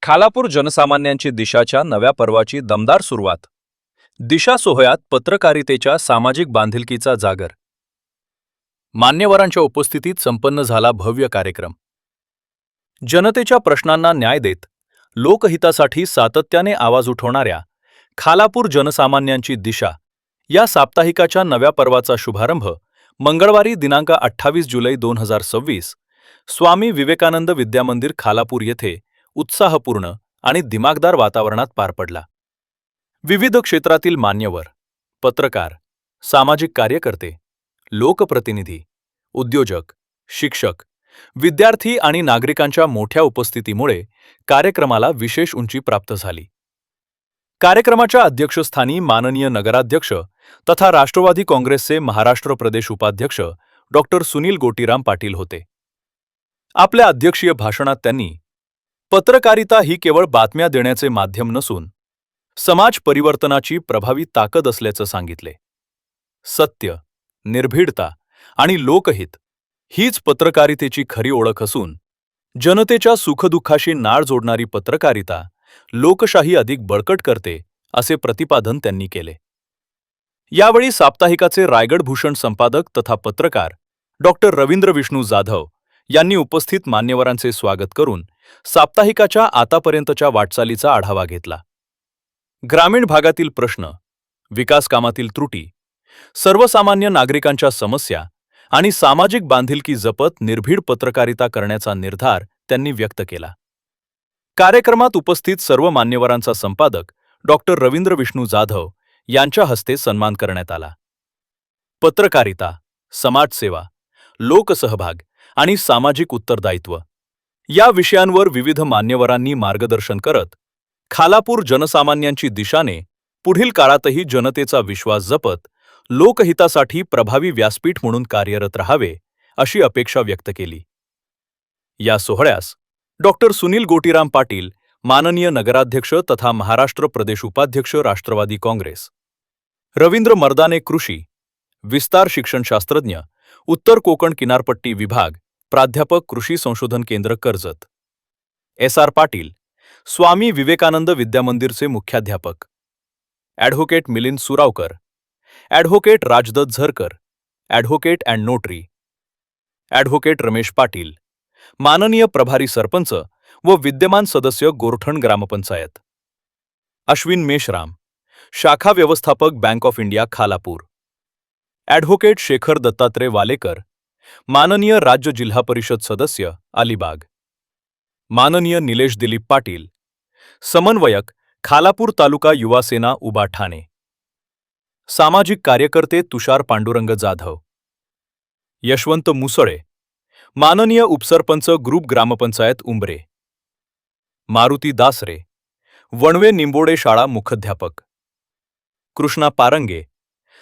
खालापूर जनसामान्यांची दिशाच्या नव्या पर्वाची दमदार सुरुवात. दिशा सोहळ्यात पत्रकारितेच्या सामाजिक बांधिलकीचा जागर. मान्यवरांच्या उपस्थितीत संपन्न झाला भव्य कार्यक्रम. जनतेच्या प्रश्नांना न्याय देत लोकहितासाठी सातत्याने आवाज उठवणाऱ्या खालापूर जनसामान्यांची दिशा या साप्ताहिकाच्या नव्या पर्वाचा शुभारंभ मंगळवारी दिनांक 28 जुलै 2026 स्वामी विवेकानंद विद्यामंदिर खालापूर येथे उत्साहपूर्ण आणि दिमागदार वातावरणात पार पडला. विविध क्षेत्रातील मान्यवर, पत्रकार, सामाजिक कार्यकर्ते, लोकप्रतिनिधी, उद्योजक, शिक्षक, विद्यार्थी आणि नागरिकांच्या मोठ्या उपस्थितीमुळे कार्यक्रमाला विशेष उंची प्राप्त झाली. कार्यक्रमाच्या अध्यक्षस्थानी माननीय नगराध्यक्ष तथा राष्ट्रवादी काँग्रेसचे महाराष्ट्र प्रदेश उपाध्यक्ष डॉ. सुनील गोटीराम पाटील होते. आपल्या अध्यक्षीय भाषणात त्यांनी पत्रकारिता ही केवळ बातम्या देण्याचे माध्यम नसून समाज परिवर्तनाची प्रभावी ताकद असल्याचं सांगितले. सत्य, निर्भीडता आणि लोकहित हीच पत्रकारितेची खरी ओळख असून जनतेच्या सुखदुःखाशी नाळ जोडणारी पत्रकारिता लोकशाही अधिक बळकट करते, असे प्रतिपादन त्यांनी केले. यावेळी साप्ताहिकाचे रायगड भूषण संपादक तथा पत्रकार डॉ. रवींद्र विष्णू जाधव यांनी उपस्थित मान्यवरांचे स्वागत करून साप्ताहिकाच्या आतापर्यंतच्या वाटचालीचा आढावा घेतला. ग्रामीण भागातील प्रश्न, विकास कामातील त्रुटी, सर्वसामान्य नागरिकांच्या समस्या आणि सामाजिक बांधिलकी जपत निर्भीड पत्रकारिता करण्याचा निर्धार त्यांनी व्यक्त केला. कार्यक्रमात उपस्थित सर्व मान्यवरांचा संपादक डॉ. रवींद्र विष्णू जाधव यांच्या हस्ते सन्मान करण्यात आला. पत्रकारिता, समाजसेवा, लोकसहभाग आणि सामाजिक उत्तरदायित्व या विषयांवर विविध मान्यवरांनी मार्गदर्शन करत खालापूर जनसामान्यांची दिशाने पुढील काळातही जनतेचा विश्वास जपत लोकहितासाठी प्रभावी व्यासपीठ म्हणून कार्यरत राहावे, अशी अपेक्षा व्यक्त केली. या सोहळ्यास डॉ. सुनील गोटीराम पाटील, माननीय नगराध्यक्ष तथा महाराष्ट्र प्रदेश उपाध्यक्ष राष्ट्रवादी काँग्रेस, रवींद्र मर्दाने कृषी, विस्तार शिक्षणशास्त्रज्ञ, उत्तर कोकण किनारपट्टी विभाग, प्राध्यापक कृषी संशोधन केंद्र कर्जत, एस.आर. पाटील, स्वामी विवेकानंद विद्यामंदिरचे मुख्याध्यापक, advocate Milind Suravkar, advocate Rajdatt Zarkar, advocate and notary, advocate Ramesh Patil, माननीय प्रभारी सरपंच व विद्यमान सदस्य गोरठण ग्रामपंचायत, अश्विन मेश्राम, शाखा व्यवस्थापक bank of India Khalapur, advocate Shekhar Dattatray Walekar, माननीय राज्य जिल्हा परिषद सदस्य अलिबाग, माननीय निलेश दिलीप पाटील, समन्वयक खालापूर तालुका युवा सेना उबा ठाणे, सामाजिक कार्यकर्ते तुषार पांडुरंग जाधव, यशवंत मुसळे, माननीय उपसरपंच ग्रुप ग्रामपंचायत उंबरे, मारुती दासरे, वणवे निंबोडे शाळा मुख्याध्यापक, कृष्णा पारंगे,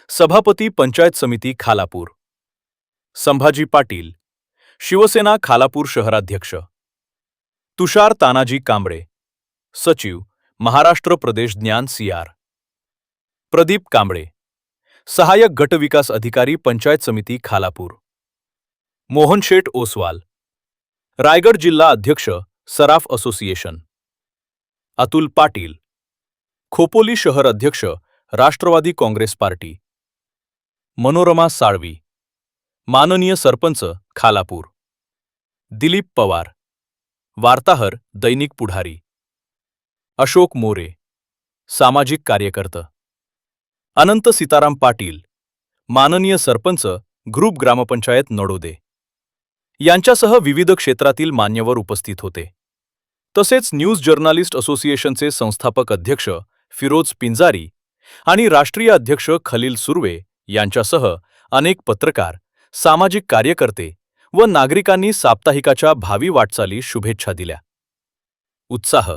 सभापती पंचायत समिती खालापूर, संभाजी पाटील, शिवसेना खालापूर शहराध्यक्ष, तुषार तानाजी कांबळे, सचिव महाराष्ट्र प्रदेश ज्ञान सीआर, प्रदीप कांबळे, सहाय्यक गटविकास अधिकारी पंचायत समिती खालापूर, मोहन शेठ ओसवाल, रायगड जिल्हा अध्यक्ष सराफ असोसिएशन, अतुल पाटील, खोपोली शहर अध्यक्ष राष्ट्रवादी काँग्रेस पार्टी, मनोरमा साळवी, माननीय सरपंच खालापूर, दिलीप पवार, वार्ताहर दैनिक पुढारी, अशोक मोरे, सामाजिक कार्यकर्ता, अनंत सीताराम पाटील, माननीय सरपंच ग्रुप ग्रामपंचायत नडोदे यांच्यासह विविध क्षेत्रातील मान्यवर उपस्थित होते. तसेच न्यूज जर्नालिस्ट असोसिएशनचे संस्थापक अध्यक्ष फिरोज पिंजारी आणि राष्ट्रीय अध्यक्ष खलील सुर्वे यांच्यासह अनेक पत्रकार, सामाजिक कार्यकर्ते व नागरिकांनी साप्ताहिकाच्या भावी वाटचाली शुभेच्छा दिल्या. उत्साह,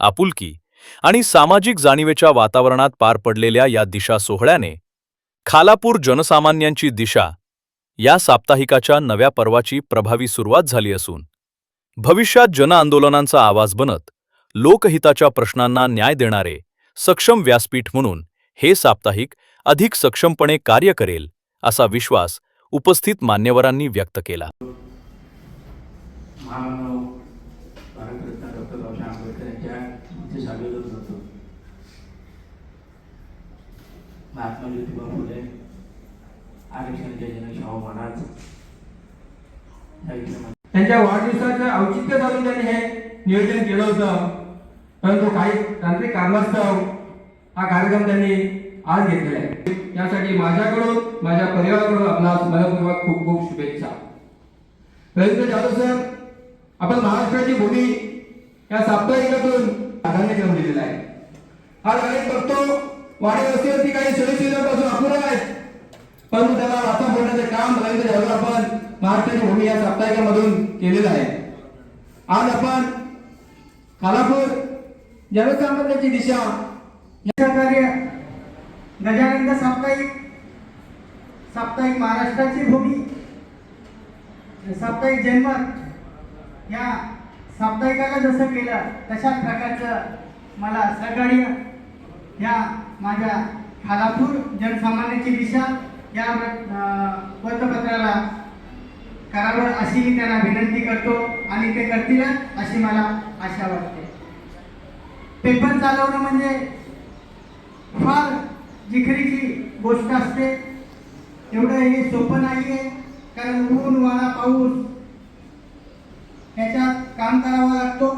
आपुलकी आणि सामाजिक जाणीवेच्या वातावरणात पार पडलेल्या या दिशा सोहळ्याने खालापूर जनसामान्यांची दिशा या साप्ताहिकाच्या नव्या पर्वाची प्रभावी सुरुवात झाली असून भविष्यात जनआंदोलनांचा आवाज बनत लोकहिताच्या प्रश्नांना न्याय देणारे सक्षम व्यासपीठ म्हणून हे साप्ताहिक अधिक सक्षमपणे कार्य करेल, असा विश्वास उपस्थित मान्यवरांनी व्यक्त केला. महामानव भारतरत्न डॉक्टर बाबासाहेब आंबेडकर यांच्या इथे स्वागत होतो. महात्मा ज्योतिबा फुले, आरक्षणाचे जनक शाहू महाराज त्यांच्या वाढदिवसाचं औचित्य साधून त्यांनी हे नियोजन केलं होतं, परंतु काही तांत्रिक कारणास्तव हा कार्यक्रम त्यांनी आज घेतलेला आहे. यासाठी माझ्याकडून माझ्या परिवाराकडून आपणास मनपूर्वक खूप खूप शुभेच्छा. रवींद्र जाधव सर, आपण महाराष्ट्राची भूमी या साप्ताहिकातून प्राधान्यक्रम दिलेला आहे. आज अनेक बघतो वाडी वस्तीवरती काही सोयीसुविधांपासून अपुऱ्या आहेत, परंतु त्याला वाचा फोडण्याचे काम रवींद्र जाधव आपण महाराष्ट्राची भूमी या साप्ताहिकामधून केलेलं आहे. आज आपण खालापूर जनसामान्याची दिशा या कार्य गजानंद साप्ताहिक महाराष्ट्राची भूमी साप्ताहिक जन्मत या साप्ताहिकाला जसं केलं तशाच प्रकारचं मला सहकार्य या माझ्या खालापूर जनसामान्याची दिशा या वृत्तपत्राला करावं अशी मी त्यांना विनंती करतो आणि ते करतील अशी मला आशा वाटते. पेपर चालवणं म्हणजे फार जिकरीची गोष्ट असते. एवढं हे सोपं नाही आहे, कारण ऊन वारा पाऊस ह्याच्यात काम करावं लागतो.